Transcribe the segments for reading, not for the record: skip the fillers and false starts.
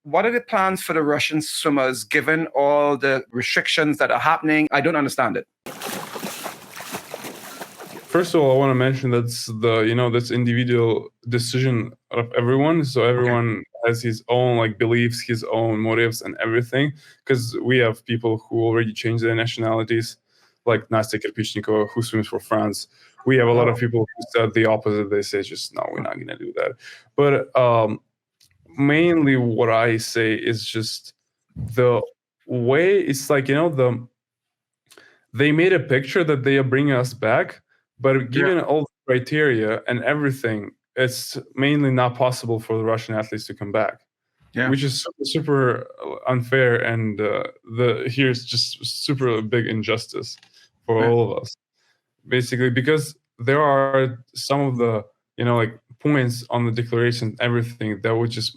what are the plans for the Russian swimmers given all the restrictions that are happening? I don't understand it. First of all, I want to mention that's that's individual decision of everyone. So everyone has his own beliefs, his own motives, and everything. Because we have people who already changed their nationalities, like Nastya Kirpichnikova, who swims for France. We have a lot of people who said the opposite. They say just no, we're not going to do that. But mainly, what I say is just the way it's they made a picture that they are bringing us back. But given all the criteria and everything, it's mainly not possible for the Russian athletes to come back, which is super, super unfair. And here's just super big injustice for all of us, basically, because there are some of the points on the declaration, everything that would just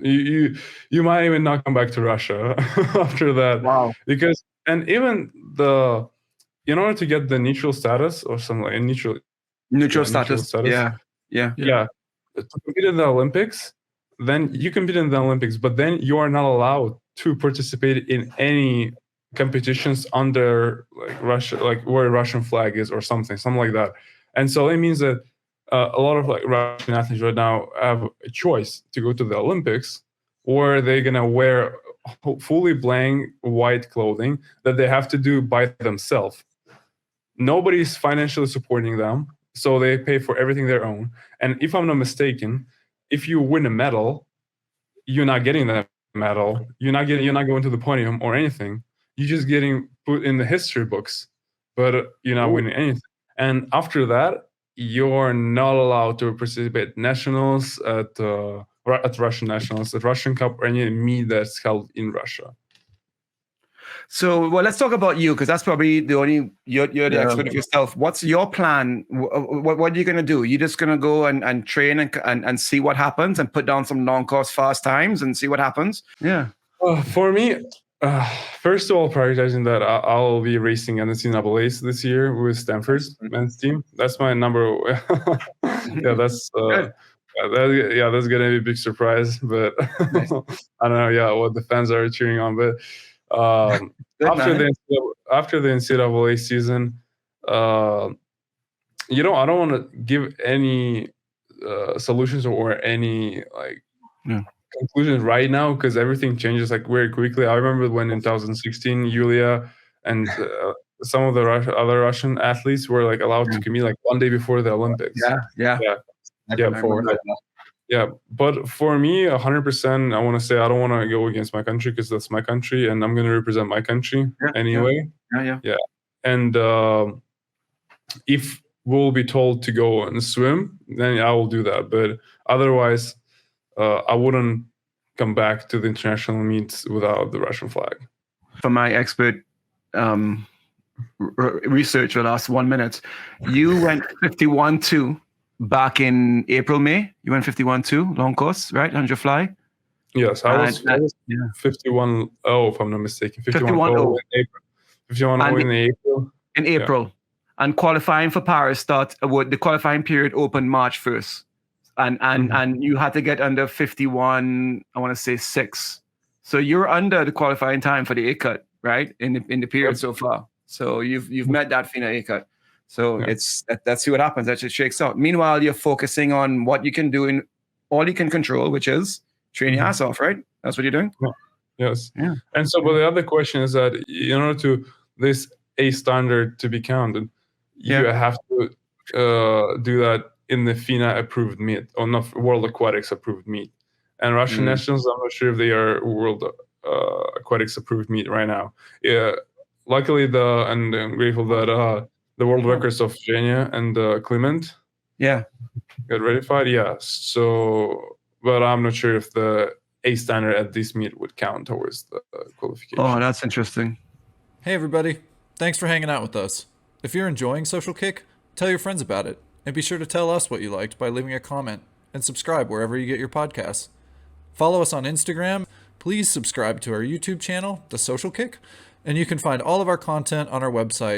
you might even not come back to Russia after that. Wow. Because even in order to get the neutral status or something like neutral status, to compete in the Olympics, then you compete in the Olympics, but then you are not allowed to participate in any competitions under Russia, where a Russian flag is or something like that. And so it means that a lot of Russian athletes right now have a choice to go to the Olympics, or they're gonna wear fully blank white clothing that they have to do by themselves. Nobody's financially supporting them, so they pay for everything their own. And if I'm not mistaken, if you win a medal, you're not getting that medal. You're not going to the podium or anything. You're just getting put in the history books, but you're not winning anything. And after that, you're not allowed to participate nationals at Russian nationals, at Russian Cup, or any meet that's held in Russia. So, well, let's talk about you, because that's probably the only, you're the expert of yourself. What's your plan? What are you going to do? You're just going to go and train and see what happens and put down some long course fast times and see what happens? Yeah. For me, first of all, prioritizing that I'll be racing NCAAs this year with Stanford's men's team. That's my number. That's that's gonna be a big surprise. But I don't know. What the fans are cheering on. But after the NCAA season, I don't want to give any solutions or any conclusions right now, because everything changes very quickly. I remember when in 2016, Yulia and some of the other Russian athletes were allowed to compete 1 day before the Olympics. But for me, 100%, I want to say I don't want to go against my country, because that's my country, and I'm going to represent my country anyway. And if we'll be told to go and swim, then I will do that. But otherwise, I wouldn't come back to the international meets without the Russian flag. For my expert research for the last 1 minute, you went 51-2 back in April, May. You went 51-2 long course, right? 100 fly. Yes, I was 51-0 if I'm not mistaken. 51-0 in April. 51-0 in April. In April. And qualifying for Paris the qualifying period opened March 1st. And you had to get under 51, I want to say 6. So you're under the qualifying time for the A cut, right? In the period so far. So you've met that FINA A cut. So let's see what happens. That just shakes out. Meanwhile, you're focusing on what you can do in all you can control, which is train your ass off, right? That's what you're doing? Yes. Yeah. And so, but the other question is that in order to this A standard to be counted, you have to do that in the FINA approved meet, or not World Aquatics approved meet. And Russian nationals, I'm not sure if they are World Aquatics approved meet right now. Luckily, and I'm grateful that the world records of Zhenya and Clement got ratified. So, but I'm not sure if the A standard at this meet would count towards the qualification. Oh, that's interesting. Hey, everybody. Thanks for hanging out with us. If you're enjoying Social Kick, tell your friends about it. And be sure to tell us what you liked by leaving a comment, and subscribe wherever you get your podcasts. Follow us on Instagram. Please subscribe to our YouTube channel, The Social Kick, and you can find all of our content on our website,